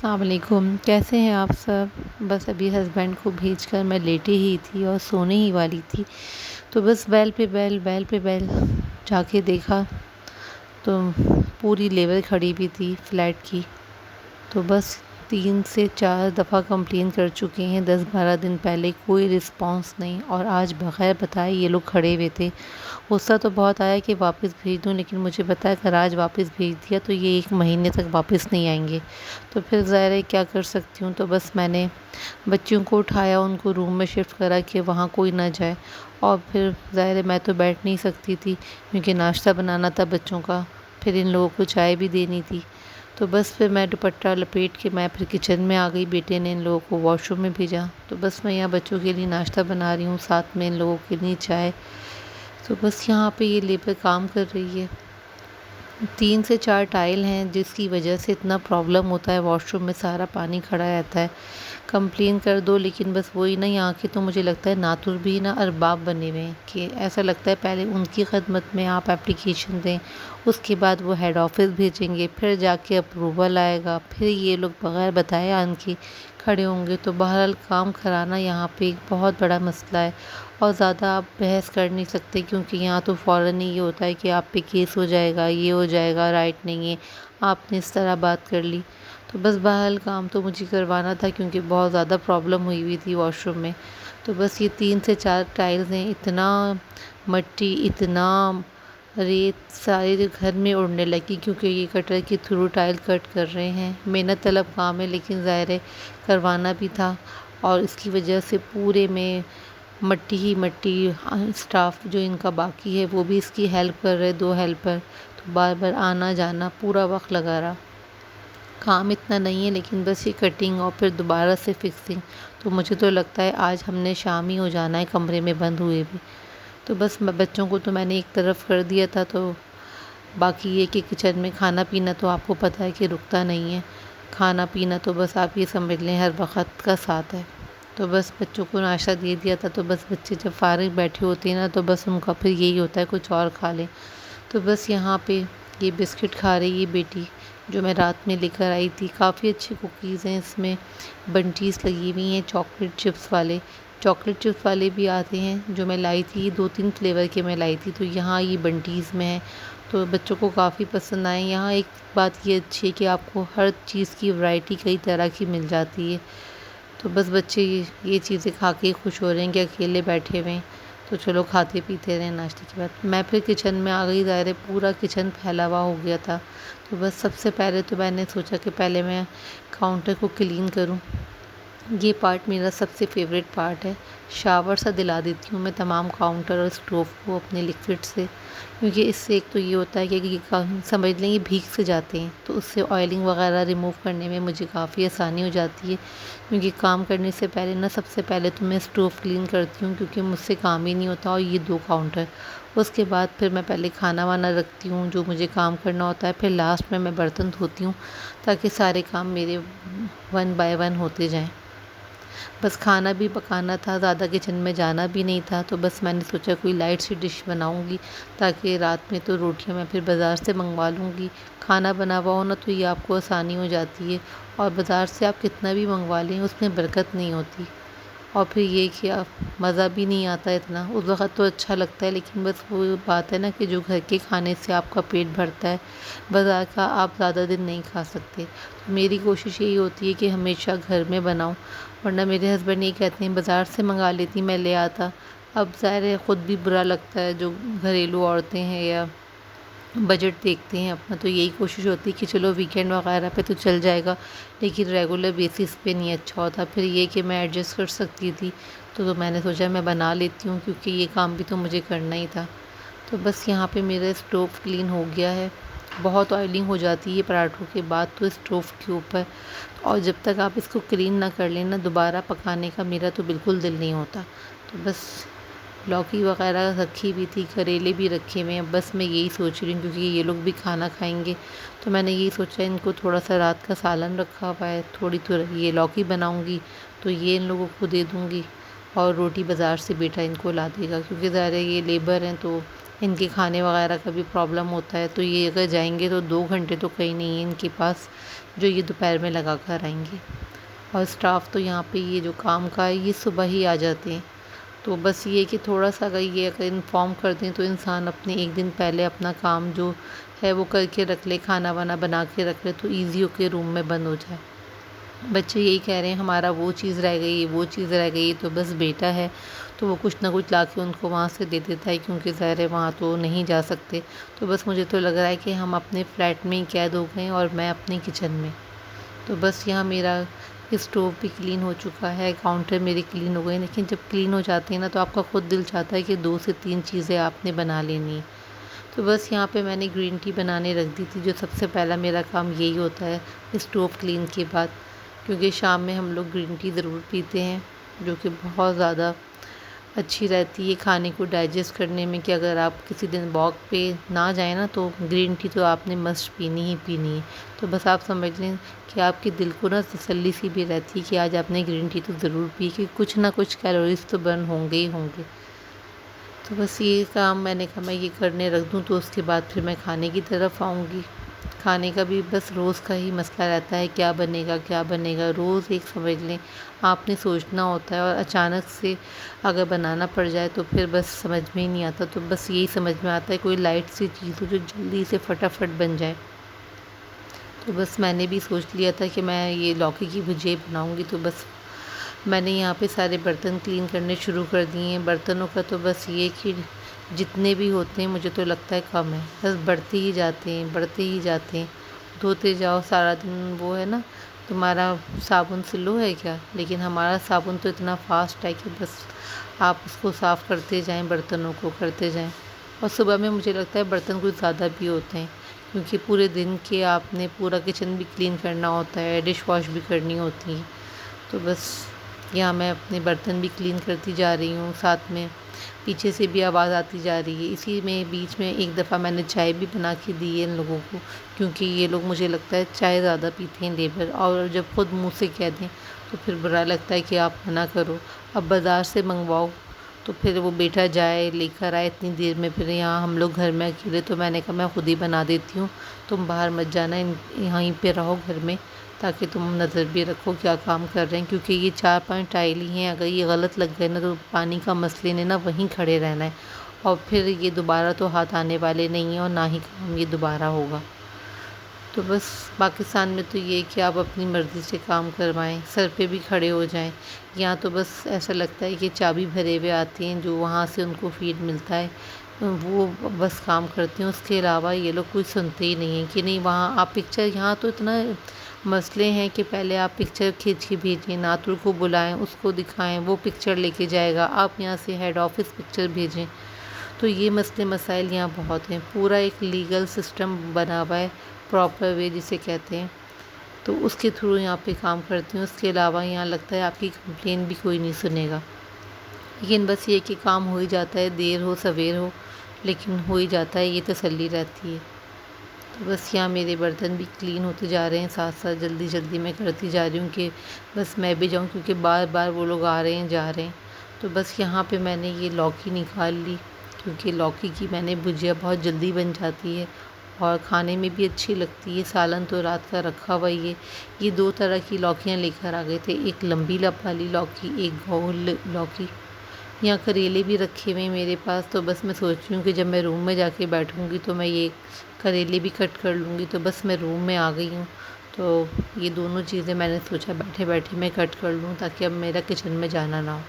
अस्सलामुअलैकुम, कैसे हैं आप सब। बस अभी हस्बैंड को भेजकर मैं लेटी ही थी और सोने ही वाली थी। तो बस बैल पे बैल जाके देखा तो पूरी लेबर खड़ी भी थी फ्लैट की। तो बस 3 से 4 दफ़ा कंप्लेन कर चुके हैं 10-12 दिन पहले, कोई रिस्पॉन्स नहीं। और आज बग़ैर बताए ये लोग खड़े हुए थे। गुस्सा तो बहुत आया कि वापस भेज दूँ, लेकिन मुझे पता है अगर आज वापस भेज दिया तो ये 1 महीने तक वापस नहीं आएंगे। तो फिर ज़ाहिर है क्या कर सकती हूँ। तो बस मैंने बच्चियों को उठाया, उनको रूम में शिफ्ट करा कि वहाँ कोई ना जाए। और फिर ज़ाहिर है मैं तो बैठ नहीं सकती थी क्योंकि नाश्ता बनाना था बच्चों का, फिर इन लोगों को चाय भी देनी थी। तो बस फिर मैं दुपट्टा लपेट के मैं फिर किचन में आ गई। बेटे ने इन लोगों को वॉशरूम में भेजा। तो बस मैं यहाँ बच्चों के लिए नाश्ता बना रही हूँ, साथ में इन लोगों के लिए चाय। तो बस यहाँ पे ये लेबर काम कर रही है। 3 से 4 टाइल हैं जिसकी वजह से इतना प्रॉब्लम होता है, वॉशरूम में सारा पानी खड़ा रहता है। कंप्लेन कर दो लेकिन बस वही ना, यहाँ के तो मुझे लगता है नातुर भी ना अरबाब बने हुए हैं कि ऐसा लगता है पहले उनकी खदमत में आप एप्लीकेशन दें, उसके बाद वो हेड ऑफिस भेजेंगे, फिर जाके अप्रूवल आएगा, फिर ये लोग बग़ैर बताए आन के खड़े होंगे। तो बहरहाल काम कराना यहाँ पे एक बहुत बड़ा मसला है और ज़्यादा आप बहस कर नहीं सकते क्योंकि यहाँ तो फ़ौरन ही ये होता है कि आप पे केस हो जाएगा, ये हो जाएगा, राइट नहीं है, आपने इस तरह बात कर ली। तो बस बहरहाल काम तो मुझे करवाना था क्योंकि बहुत ज़्यादा प्रॉब्लम हुई थी वॉशरूम में। तो बस ये 3 से 4 टाइल्स हैं, इतना मट्टी, इतना रेत सारे घर में उड़ने लगी क्योंकि ये कटर के थ्रू टाइल कट कर रहे हैं। मेहनत तलब काम है लेकिन ज़ाहिर है करवाना भी था और इसकी वजह से पूरे में मट्टी ही मट्टी। स्टाफ जो इनका बाकी है वो भी इसकी हेल्प कर रहे, 2 हेल्पर। तो बार बार आना जाना पूरा वक्त लगा रहा। काम इतना नहीं है लेकिन बस ये कटिंग और फिर दोबारा से फिक्सिंग। तो मुझे तो लगता है आज हमने शाम ही हो जाना है कमरे में बंद हुए भी। तो बस बच्चों को तो मैंने एक तरफ कर दिया था। तो बाकी ये कि किचन में खाना पीना तो आपको पता है कि रुकता नहीं है। खाना पीना तो बस आप ये समझ लें हर वक्त का साथ है। तो बस बच्चों को नाश्ता दे दिया था। तो बस बच्चे जब फ़ारिग बैठे होते हैं ना तो बस उनका फिर यही होता है कुछ और खा लें। तो बस यहाँ पे ये बिस्किट खा रही है बेटी, जो मैं रात में लेकर आई थी। काफ़ी अच्छी कुकीज़ हैं इसमें, बंटीज़ लगी हुई हैं चॉकलेट चिप्स वाले। चॉकलेट चिप्स वाले भी आते हैं जो मैं लाई थी, 2-3 फ्लेवर के मैं लाई थी। तो यहाँ ये बंटीज़ में है तो बच्चों को काफ़ी पसंद आए। यहाँ एक बात ये अच्छी है कि आपको हर चीज़ की वैरायटी कई तरह की मिल जाती है। तो बस बच्चे ये चीज़ें खा के खुश हो रहे हैं कि अकेले बैठे हुए हैं। तो चलो खाते पीते रहे नाश्ते के बाद। मैं फिर किचन में आ गई। ज़ाहिर है पूरा किचन फैला हुआ हो गया था। तो बस सबसे पहले तो मैंने सोचा कि पहले मैं काउंटर को क्लीन करूं। ये पार्ट मेरा सबसे फेवरेट पार्ट है। शावर सा दिला देती हूँ मैं तमाम काउंटर और स्टोव को अपने लिक्विड से, क्योंकि इससे एक तो ये होता है कि समझ लें ये भीग से जाते हैं तो उससे ऑयलिंग वगैरह रिमूव करने में मुझे काफ़ी आसानी हो जाती है। क्योंकि काम करने से पहले ना सबसे पहले तो मैं स्टोव क्लीन करती हूँ क्योंकि मुझसे काम ही नहीं होता। और ये 2 काउंटर, उसके बाद फिर मैं पहले खाना वाना रखती हूँ जो मुझे काम करना होता है, फिर लास्ट में मैं बर्तन धोती हूँ ताकि सारे काम मेरे 1 बाय 1 होते जाएं। बस खाना भी पकाना था, ज़्यादा किचन में जाना भी नहीं था। तो बस मैंने सोचा कोई लाइट सी डिश बनाऊंगी ताकि रात में तो रोटियां मैं फिर बाज़ार से मंगवा लूँगी। खाना बना हुआ हो ना तो ये आपको आसानी हो जाती है। और बाज़ार से आप कितना भी मंगवा लें उसमें बरकत नहीं होती। और फिर ये कि आप मज़ा भी नहीं आता इतना। उस वक़्त तो अच्छा लगता है लेकिन बस वो बात है ना कि जो घर के खाने से आपका पेट भरता है, बाज़ार का आप ज़्यादा दिन नहीं खा सकते। तो मेरी कोशिश यही होती है कि हमेशा घर में बनाऊँ, वरना मेरे हस्बैंड ये कहते हैं बाज़ार से मंगा लेती मैं ले आता। अब ज़ाहिर है ख़ुद भी बुरा लगता है, जो घरेलू औरतें हैं या बजट देखते हैं अपना, तो यही कोशिश होती है कि चलो वीकेंड वगैरह पे तो चल जाएगा लेकिन रेगुलर बेसिस पे नहीं अच्छा होता। फिर ये कि मैं एडजस्ट कर सकती थी तो मैंने सोचा मैं बना लेती हूँ क्योंकि ये काम भी तो मुझे करना ही था। तो बस यहाँ पे मेरा स्टोव क्लीन हो गया है। बहुत ऑयलिंग हो जाती है पराठों के बाद तो स्टोव के ऊपर, और जब तक आप इसको क्लीन ना कर लें ना दोबारा पकाने का मेरा तो बिल्कुल दिल नहीं होता। तो बस लौकी वगैरह रखी हुई थी, करेले भी रखे हुए हैं। बस मैं यही सोच रही हूँ क्योंकि ये लोग भी खाना खाएंगे तो मैंने यही सोचा इनको थोड़ा सा रात का सालन रखा हुआ है, थोड़ी तो ये लौकी बनाऊँगी तो ये इन लोगों को दे दूँगी और रोटी बाज़ार से बेटा इनको ला देगा क्योंकि ज़ाहिर है ये लेबर हैं तो इनके खाने वगैरह का भी प्रॉब्लम होता है, तो ये अगर जाएंगे तो 2 घंटे तो कहीं नहीं है इनके पास जो ये दोपहर में लगा कर आएंगे। और स्टाफ तो यहाँ पे ये जो काम का है ये सुबह ही आ जाते हैं। तो बस ये कि थोड़ा सा अगर इन्फॉर्म कर दें तो इंसान अपने एक दिन पहले अपना काम जो है वो करके रख ले, खाना वाना बना के रख ले, तो ईज़ी होके रूम में बंद हो जाए। बच्चे यही कह रहे हैं हमारा वो चीज़ रह गई, वो चीज़ रह गई, तो बस बेटा है तो वो कुछ ना कुछ ला के उनको वहाँ से दे देता है, क्योंकि ज़ाहिर है वहाँ तो नहीं जा सकते। तो बस मुझे तो लग रहा है कि हम अपने फ्लैट में ही कैद हो गए और मैं अपने किचन में। तो बस यहाँ मेरा स्टोव भी क्लीन हो चुका है, काउंटर मेरे क्लीन हो गए, लेकिन जब क्लीन हो जाते हैं ना तो आपका खुद दिल चाहता है कि 2 से 3 चीज़ें आपने बना लेनी है। तो बस यहाँ पे मैंने ग्रीन टी बनाने रख दी थी, जो सबसे पहला मेरा काम यही होता है स्टोव क्लीन के बाद, क्योंकि शाम में हम लोग ग्रीन टी ज़रूर पीते हैं, जो कि बहुत ज़्यादा अच्छी रहती है खाने को डाइजेस्ट करने में। कि अगर आप किसी दिन वॉक पे ना जाएँ ना तो ग्रीन टी तो आपने मस्ट पीनी ही पीनी है। तो बस आप समझ लें कि आपके दिल को ना तसल्ली सी भी रहती है कि आज आपने ग्रीन टी तो ज़रूर पी, कि कुछ ना कुछ कैलोरीज़ तो बर्न होंगे ही होंगे। तो बस ये काम मैंने कहा मैं ये करने रख दूँ, तो उसके बाद फिर मैं खाने की तरफ आऊँगी। खाने का भी बस रोज़ का ही मसला रहता है, क्या बनेगा क्या बनेगा, रोज़ एक समझ लें आपने सोचना होता है, और अचानक से अगर बनाना पड़ जाए तो फिर बस समझ में ही नहीं आता। तो बस यही समझ में आता है कोई लाइट सी चीज़ हो जो जल्दी से फटाफट बन जाए। तो बस मैंने भी सोच लिया था कि मैं ये लौकी की भुजिया बनाऊँगी, तो बस मैंने यहाँ पे सारे बर्तन क्लीन करने शुरू कर दिए हैं। बर्तनों का तो बस ये कि जितने भी होते हैं मुझे तो लगता है कम है, बस बढ़ते ही जाते हैं बढ़ते ही जाते हैं। धोते जाओ सारा दिन, वो है ना तुम्हारा साबुन स्लो है क्या, लेकिन हमारा साबुन तो इतना फास्ट है कि बस आप उसको साफ़ करते जाएं, बर्तनों को करते जाएं। और सुबह में मुझे लगता है बर्तन कुछ ज़्यादा भी होते हैं, क्योंकि पूरे दिन के आपने पूरा किचन भी क्लीन करना होता है, डिश वॉश भी करनी होती है। तो बस यहाँ मैं अपने बर्तन भी क्लीन करती जा रही हूँ, साथ में पीछे से भी आवाज़ आती जा रही है। इसी में बीच में एक दफ़ा मैंने चाय भी बना के दी है इन लोगों को, क्योंकि ये लोग मुझे लगता है चाय ज़्यादा पीते हैं लेबर, और जब खुद मुँह से कह दें तो फिर बुरा लगता है कि आप मना करो। अब बाज़ार से मंगवाओ तो फिर वो बेटा जाए लेकर आए इतनी देर में, फिर यहाँ हम लोग घर में अकेले, तो मैंने कहा मैं खुद ही बना देती हूँ, तुम बाहर मत जाना, यहीं पे रहो घर में, ताकि तुम नज़र भी रखो क्या काम कर रहे हैं। क्योंकि ये 4-5 टाइल ही हैं, अगर ये गलत लग गए ना तो पानी का मसले ने ना वहीं खड़े रहना है, और फिर ये दोबारा तो हाथ आने वाले नहीं हैं, और ना ही काम ये दोबारा होगा। तो बस पाकिस्तान में तो ये कि आप अपनी मर्ज़ी से काम करवाएं, सर पे भी खड़े हो जाएं। यहाँ तो बस ऐसा लगता है कि चाबी भरे हुए आते हैं, जो वहाँ से उनको फीड मिलता है वो बस काम करते हैं, उसके अलावा ये लोग कुछ सुनते ही नहीं हैं। कि नहीं वहाँ आप पिक्चर, यहाँ तो इतना मसले हैं कि पहले आप पिक्चर खींच के भेजें, नातुर को बुलाएं, उसको दिखाएं, वो पिक्चर लेके जाएगा, आप यहाँ से हेड ऑफ़िस पिक्चर भेजें। तो ये मसले मसाइल यहाँ बहुत हैं। पूरा एक लीगल सिस्टम बना हुआ है, प्रॉपर वे जिसे कहते हैं, तो उसके थ्रू यहाँ पे काम करती हूँ। उसके अलावा यहाँ लगता है आपकी कंप्लेन भी कोई नहीं सुनेगा, लेकिन बस ये कि काम हो ही जाता है, देर हो सवेर हो, लेकिन हो ही जाता है, ये तसल्ली रहती है। तो बस यहाँ मेरे बर्तन भी क्लीन होते जा रहे हैं, साथ साथ जल्दी जल्दी मैं करती जा रही हूँ कि बस मैं भी जाऊँ, क्योंकि बार बार वो लोग आ रहे हैं जा रहे हैं। तो बस यहाँ पे मैंने ये लौकी निकाल ली, क्योंकि लौकी की मैंने भुजिया बहुत जल्दी बन जाती है और खाने में भी अच्छी लगती है। सालन तो रात का रखा हुआ ही है। ये 2 तरह की लौकियाँ लेकर आ गए थे, एक लंबी लप वाली लौकी, एक गोल लौकी। यहाँ करेले भी रखे हुए हैं मेरे पास, तो बस मैं सोच रही हूँ कि जब मैं रूम में जाके बैठूँगी तो मैं ये करेले भी कट कर लूँगी। तो बस मैं रूम में आ गई हूँ, तो ये दोनों चीज़ें मैंने सोचा बैठे बैठे मैं कट कर लूँ, ताकि अब मेरा किचन में जाना ना हो।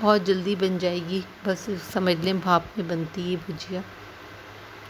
बहुत जल्दी बन जाएगी, बस समझ लें भाप में बनती है भुजिया।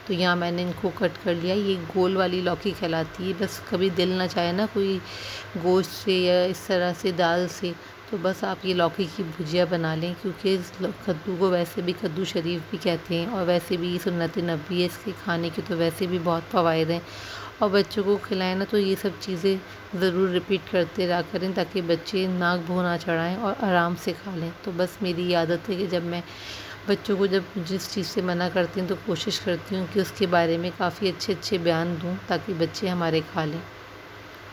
तो यहाँ मैंने इनको कट कर लिया। ये गोल वाली लौकी कहलाती है। बस कभी दिल ना चाहे ना कोई गोश्त से या इस तरह से दाल से, तो बस आप ये लौकी की भुजिया बना लें, क्योंकि इस कद्दू को वैसे भी कद्दू शरीफ भी कहते हैं, और वैसे भी सुन्नत नबी है इसके खाने की, तो वैसे भी बहुत फ़वाइद हैं। और बच्चों को खिलाएं ना तो ये सब चीज़ें ज़रूर रिपीट करते रहा करें, ताकि बच्चे नाक भों ना चढ़ाएँ और आराम से खा लें। तो बस मेरी ये आदत है कि जब मैं बच्चों को जब जिस चीज़ से मना करती हूँ तो कोशिश करती हूँ कि उसके बारे में काफ़ी अच्छे अच्छे बयान दूँ, ताकि बच्चे हमारे खा लें।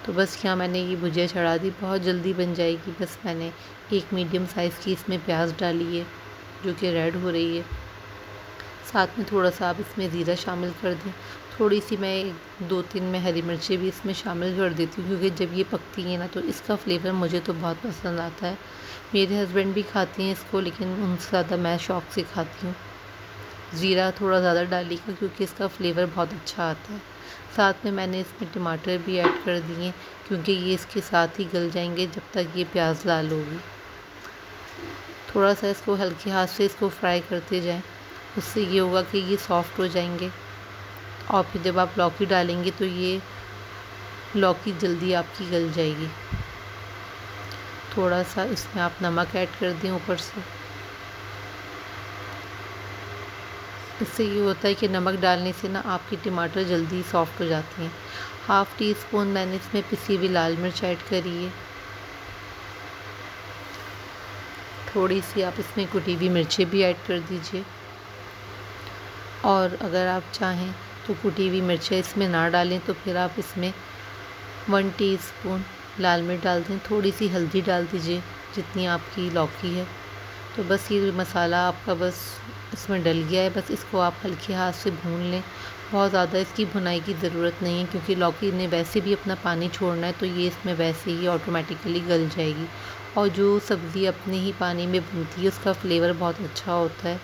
तो बस यहाँ मैंने ये भुजिया चढ़ा दी, बहुत जल्दी बन जाएगी। बस मैंने एक मीडियम साइज़ की इसमें प्याज डाली है, जो कि रेड हो रही है। साथ में थोड़ा सा आप इसमें ज़ीरा शामिल कर दें। थोड़ी सी मैं 2-3 मैं हरी मिर्चें भी इसमें शामिल कर देती हूँ, क्योंकि जब ये पकती हैं ना तो इसका फ्लेवर मुझे तो बहुत पसंद आता है। मेरे हस्बैंड भी खाती हैं इसको, लेकिन उनसे ज़्यादा मैं शौक़ से खाती हूँ। ज़ीरा थोड़ा ज़्यादा डालिएगा क्योंकि इसका फ्लेवर बहुत अच्छा आता है। साथ में मैंने इसमें टमाटर भी ऐड कर दिए, क्योंकि ये इसके साथ ही गल जाएंगे जब तक ये प्याज लाल होगी। थोड़ा सा इसको हल्के हाथ से इसको फ्राई करते जाएं, उससे ये होगा कि ये सॉफ्ट हो जाएंगे। और फिर जब आप लौकी डालेंगे तो ये लौकी जल्दी आपकी गल जाएगी। थोड़ा सा इसमें आप नमक ऐड कर दें ऊपर से। इससे ये होता है कि नमक डालने से ना आपके टमाटर जल्दी सॉफ्ट हो जाते हैं। हाफ़ टी स्पून मैंने इसमें पिसी हुई लाल मिर्च ऐड करी है। थोड़ी सी आप इसमें कुटी हुई मिर्चें भी ऐड कर दीजिए। और अगर आप चाहें तो कुटी हुई मिर्चें इसमें ना डालें तो फिर आप इसमें 1 टीस्पून लाल मिर्च डाल दें। थोड़ी सी हल्दी डाल दीजिए जितनी आपकी लौकी है। तो बस ये मसाला आपका बस इसमें डल गया है। बस इसको आप हल्के हाथ से भून लें। बहुत ज़्यादा इसकी भुनाई की ज़रूरत नहीं है, क्योंकि लौकी ने वैसे भी अपना पानी छोड़ना है, तो ये इसमें वैसे ही ऑटोमेटिकली गल जाएगी। और जो सब्ज़ी अपने ही पानी में भुनती है उसका फ्लेवर बहुत अच्छा होता है।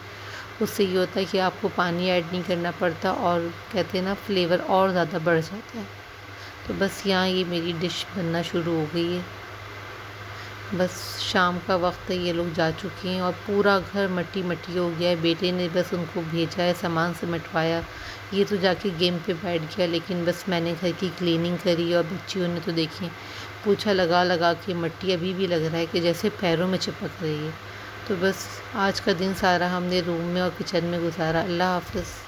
उससे ये होता है कि आपको पानी ऐड नहीं करना पड़ता, और कहते हैं ना फ्लेवर और ज़्यादा बढ़ जाता है। तो बस यहाँ ये मेरी डिश बनना शुरू हो गई है। बस शाम का वक्त है, ये लोग जा चुके हैं और पूरा घर मट्टी मट्टी हो गया है। बेटे ने बस उनको भेजा है, सामान सिमटवाया, ये तो जाके गेम पे बैठ गया, लेकिन बस मैंने घर की क्लीनिंग करी। और बच्चियों ने तो देखिए पोछा लगा लगा के मट्टी अभी भी लग रहा है कि जैसे पैरों में चिपक रही है। तो बस आज का दिन सारा हमने रूम में और किचन में गुजारा। अल्लाह हाफ़िज़।